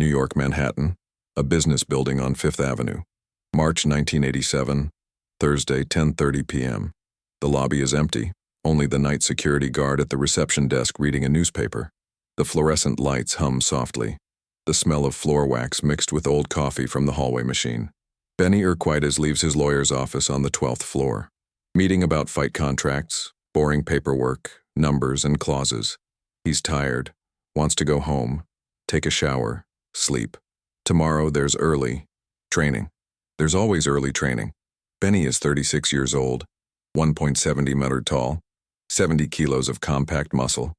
New York, Manhattan, a business building on Fifth Avenue. March 1987, Thursday, 10:30 p.m. The lobby is empty, only the night security guard at the reception desk reading a newspaper. The fluorescent lights hum softly, the smell of floor wax mixed with old coffee from the hallway machine. Benny Urquidez leaves his lawyer's office on the 12th floor. Meeting about fight contracts, boring paperwork, numbers and clauses. He's tired, wants to go home, take a shower, sleep. Tomorrow there's early training. There's always early training. Benny is 36 years old, 1.70 meters tall, 70 kilos of compact muscle,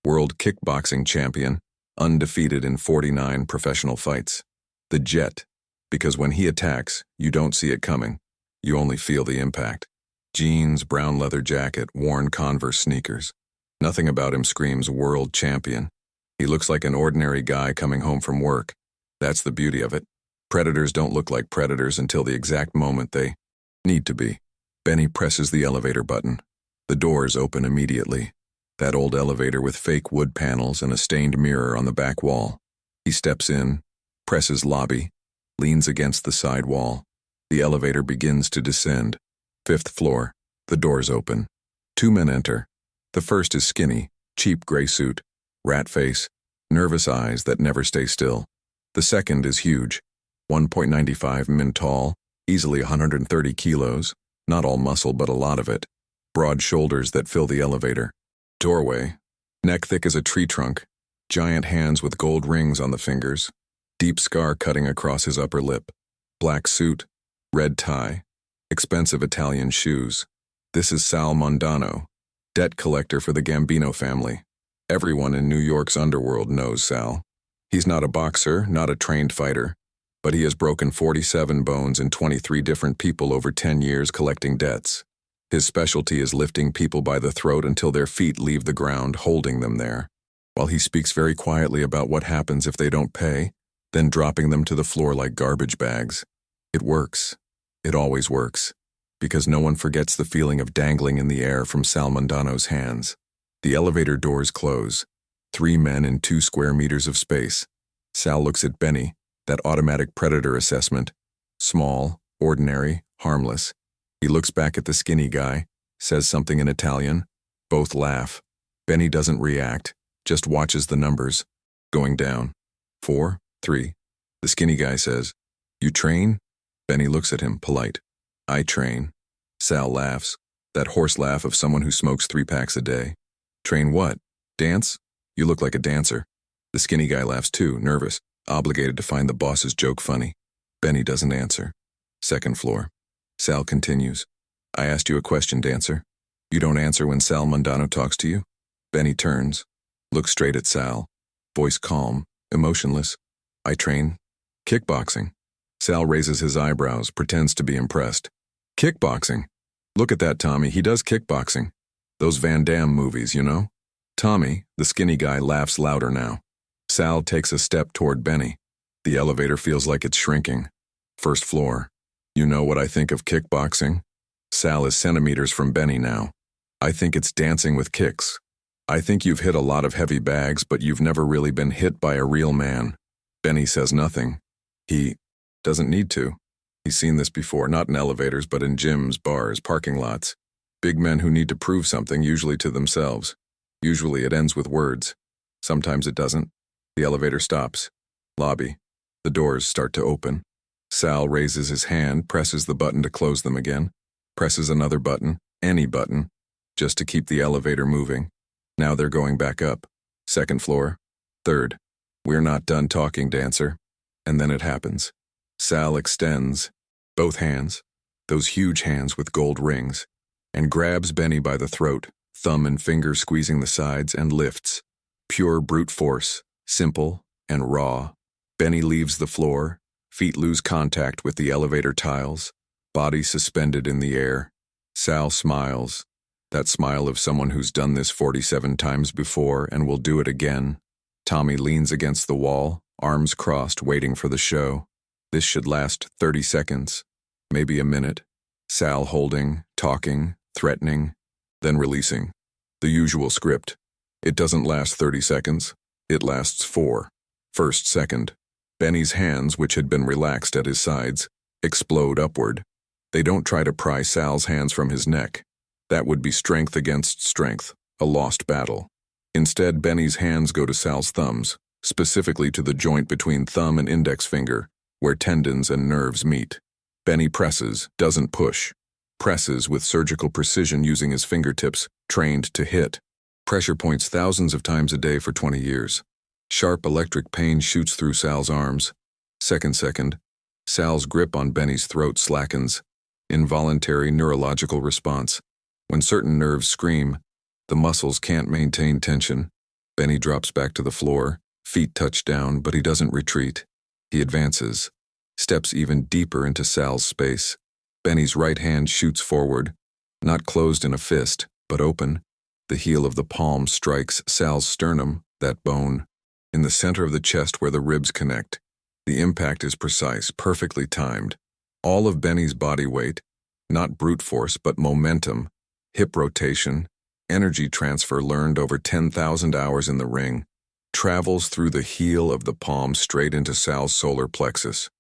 world kickboxing champion, undefeated in 49 professional fights. The Jet, because when he attacks, you don't see it coming. You only feel the impact. Jeans, brown leather jacket, worn Converse sneakers. Nothing about him screams world champion. He looks like an ordinary guy coming home from work. That's the beauty of it. Predators don't look like predators until the exact moment they need to be. Benny presses the elevator button. The doors open immediately. That old elevator with fake wood panels and a stained mirror on the back wall. He steps in, presses lobby, leans against the side wall. The elevator begins to descend. 5th floor. The doors open. 2 men enter. The first is skinny, cheap gray suit, rat face, nervous eyes that never stay still. The second is huge, 1.95 min tall, easily 130 kilos, not all muscle but a lot of it. Broad shoulders that fill the elevator. Doorway, neck thick as a tree trunk, giant hands with gold rings on the fingers, deep scar cutting across his upper lip, black suit, red tie, expensive Italian shoes. This is Sal Mondano, debt collector for the Gambino family. Everyone in New York's underworld knows Sal. He's not a boxer, not a trained fighter, but he has broken 47 bones in 23 different people over 10 years collecting debts. His specialty is lifting people by the throat until their feet leave the ground, holding them there, while he speaks very quietly about what happens if they don't pay, then dropping them to the floor like garbage bags. It works. It always works, because no one forgets the feeling of dangling in the air from Sal Mondano's hands. The elevator doors close. 3 men in 2 square meters of space. Sal looks at Benny, that automatic predator assessment. Small, ordinary, harmless. He looks back at the skinny guy, says something in Italian. Both laugh. Benny doesn't react, just watches the numbers. Going down. 4, 3. The skinny guy says, "You train?" Benny looks at him, polite. "I train." Sal laughs, that horse laugh of someone who smokes 3 packs a day. "Train what? Dance? You look like a dancer." The skinny guy laughs too, nervous, obligated to find the boss's joke funny. Benny doesn't answer. 2nd floor. Sal continues. "I asked you a question, dancer. You don't answer when Sal Mondano talks to you?" Benny turns, looks straight at Sal, voice calm, emotionless. "I train kickboxing." Sal raises his eyebrows, pretends to be impressed. "Kickboxing? Look at that Tommy, he does kickboxing. Those Van Damme movies, you know?" Tommy, the skinny guy, laughs louder now. Sal takes a step toward Benny. The elevator feels like it's shrinking. 1st floor. "You know what I think of kickboxing?" Sal is centimeters from Benny now. "I think it's dancing with kicks. I think you've hit a lot of heavy bags, but you've never really been hit by a real man." Benny says nothing. He doesn't need to. He's seen this before, not in elevators, but in gyms, bars, parking lots. Big men who need to prove something, usually to themselves. Usually it ends with words. Sometimes it doesn't. The elevator stops. Lobby. The doors start to open. Sal raises his hand, presses the button to close them again, presses another button, any button, just to keep the elevator moving. Now they're going back up. 2nd floor. 3rd. "We're not done talking, dancer." And then it happens. Sal extends both hands, those huge hands with gold rings, and grabs Benny by the throat, thumb and finger squeezing the sides, and lifts. Pure brute force, simple and raw. Benny leaves the floor, feet lose contact with the elevator tiles, body suspended in the air. Sal smiles, that smile of someone who's done this 47 times before and will do it again. Tommy leans against the wall, arms crossed, waiting for the show. This should last 30 seconds, maybe a minute. Sal holding, talking, threatening, then releasing. The usual script. It doesn't last 30 seconds. It lasts 4. 1st, 2nd. Benny's hands, which had been relaxed at his sides, explode upward. They don't try to pry Sal's hands from his neck. That would be strength against strength, a lost battle. Instead, Benny's hands go to Sal's thumbs, specifically to the joint between thumb and index finger, where tendons and nerves meet. Benny presses, doesn't push. Presses with surgical precision using his fingertips, trained to hit. Pressure points thousands of times a day for 20 years. Sharp electric pain shoots through Sal's arms. Second, Sal's grip on Benny's throat slackens. Involuntary neurological response. When certain nerves scream, the muscles can't maintain tension. Benny drops back to the floor, feet touch down, but he doesn't retreat. He advances, steps even deeper into Sal's space. Benny's right hand shoots forward, not closed in a fist, but open. The heel of the palm strikes Sal's sternum, that bone, in the center of the chest where the ribs connect. The impact is precise, perfectly timed. All of Benny's body weight, not brute force but momentum, hip rotation, energy transfer learned over 10,000 hours in the ring, travels through the heel of the palm straight into Sal's solar plexus.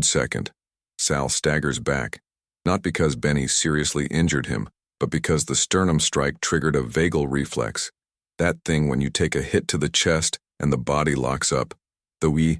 Second, Sal staggers back, not because Benny seriously injured him, but because the sternum strike triggered a vagal reflex. That thing when you take a hit to the chest and the body locks up. The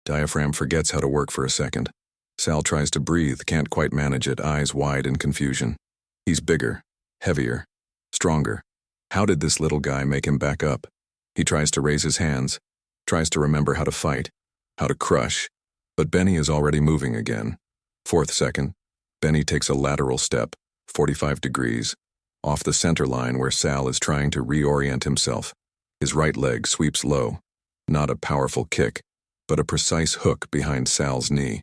diaphragm forgets how to work for a second. Sal tries to breathe, can't quite manage it, eyes wide in confusion. He's bigger, heavier, stronger. How did this little guy make him back up? He tries to raise his hands, tries to remember how to fight, how to crush, but Benny is already moving again. Second, Benny takes a lateral step, 45 degrees, off the center line where Sal is trying to reorient himself. His right leg sweeps low, not a powerful kick, but a precise hook behind Sal's knee,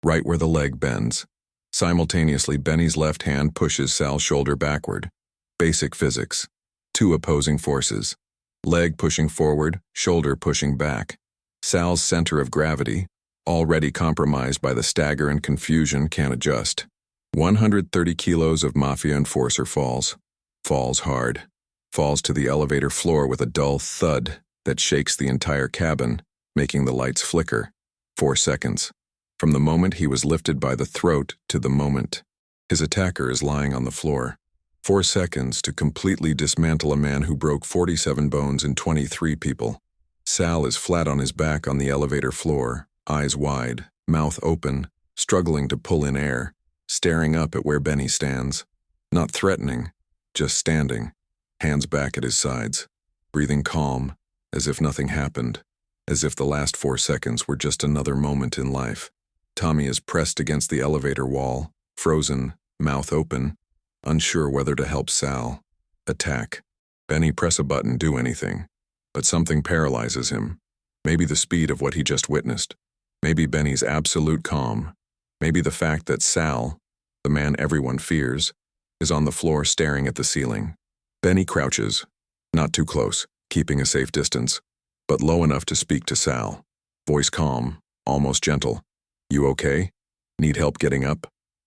right where the leg bends. Simultaneously, Benny's left hand pushes Sal's shoulder backward. Basic physics. Two opposing forces. Leg pushing forward, shoulder pushing back. Sal's center of gravity, already compromised by the stagger and confusion, can't adjust. 130 kilos of mafia enforcer falls. Falls hard. Falls to the elevator floor with a dull thud that shakes the entire cabin, making the lights flicker. 4 seconds. From the moment he was lifted by the throat to the moment his attacker is lying on the floor. 4 seconds to completely dismantle a man who broke 47 bones in 23 people. Sal is flat on his back on the elevator floor, eyes wide, mouth open, struggling to pull in air, staring up at where Benny stands. Not threatening, just standing, hands back at his sides, breathing calm, as if nothing happened, as if the last 4 seconds were just another moment in life. Tommy is pressed against the elevator wall, frozen, mouth open, unsure whether to help Sal. Attack. Benny, press a button, do anything. But something paralyzes him. Maybe the speed of what he just witnessed. Maybe Benny's absolute calm. Maybe the fact that Sal, the man everyone fears, is on the floor staring at the ceiling. Benny crouches, not too close, keeping a safe distance, but low enough to speak to Sal. Voice calm, almost gentle. You okay? Need help getting up?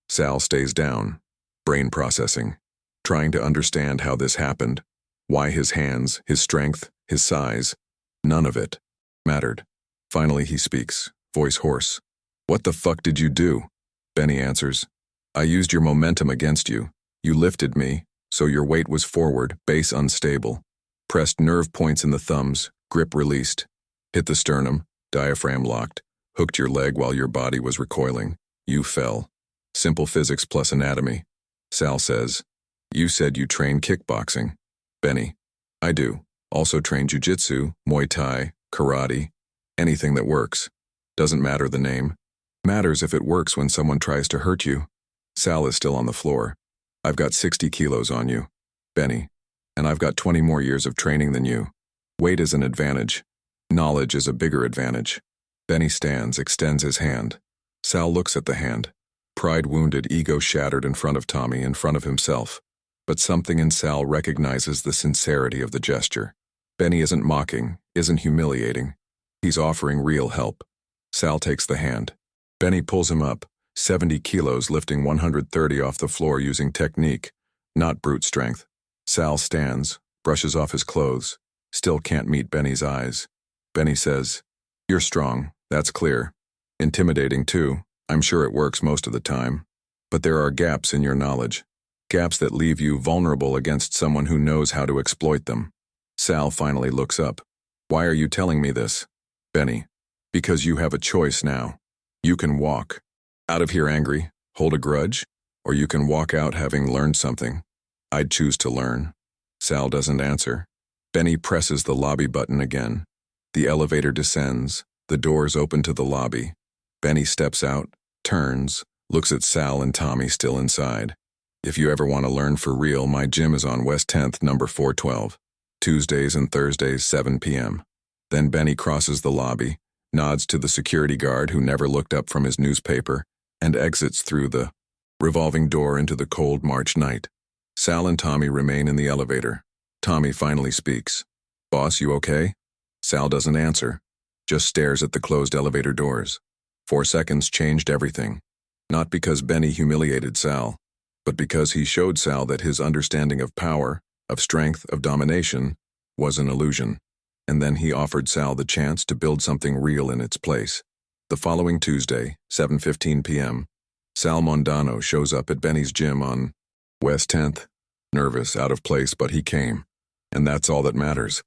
Sal stays down, brain processing, trying to understand how this happened, why his hands, his strength, his size, none of it mattered. Finally he speaks, voice hoarse. What the fuck did you do? Benny answers. I used your momentum against you. You lifted me, so your weight was forward, base unstable. Pressed nerve points in the thumbs, grip released. Hit the sternum, diaphragm locked. Hooked your leg while your body was recoiling. You fell. Simple physics plus anatomy. Sal says, you said you train kickboxing. Benny, I do. Also train jiu-jitsu, Muay Thai, karate, anything that works. Doesn't matter the name. Matters if it works when someone tries to hurt you. Sal is still on the floor. I've got 60 kilos on you, Benny, and I've got 20 more years of training than you. Weight is an advantage. Knowledge is a bigger advantage. Benny stands, extends his hand. Sal looks at the hand. Pride wounded, ego shattered in front of Tommy, in front of himself. But something in Sal recognizes the sincerity of the gesture. Benny isn't mocking, isn't humiliating. He's offering real help. Sal takes the hand. Benny pulls him up, 70 kilos, lifting 130 off the floor using technique, not brute strength. Sal stands, brushes off his clothes, still can't meet Benny's eyes. Benny says, you're strong, that's clear. Intimidating too. I'm sure it works most of the time. But there are gaps in your knowledge. Gaps that leave you vulnerable against someone who knows how to exploit them. Sal finally looks up. Why are you telling me this? Benny. Because you have a choice now. You can walk out of here angry, hold a grudge, or you can walk out having learned something. I'd choose to learn. Sal doesn't answer. Benny presses the lobby button again. The elevator descends. The doors open to the lobby. Benny steps out, turns, looks at Sal and Tommy still inside. If you ever want to learn for real, my gym is on West 10th, number 412. Tuesdays and Thursdays, 7 p.m. Then Benny crosses the lobby, nods to the security guard who never looked up from his newspaper, and exits through the revolving door into the cold March night. Sal and Tommy remain in the elevator. Tommy finally speaks. Boss, you okay? Sal doesn't answer, just stares at the closed elevator doors. 4 seconds changed everything. Not because Benny humiliated Sal, but because he showed Sal that his understanding of power, of strength, of domination, was an illusion. And then he offered Sal the chance to build something real in its place. The following Tuesday, 7:15 p.m., Sal Mondano shows up at Benny's gym on West 10th. Nervous, out of place, but he came. And that's all that matters.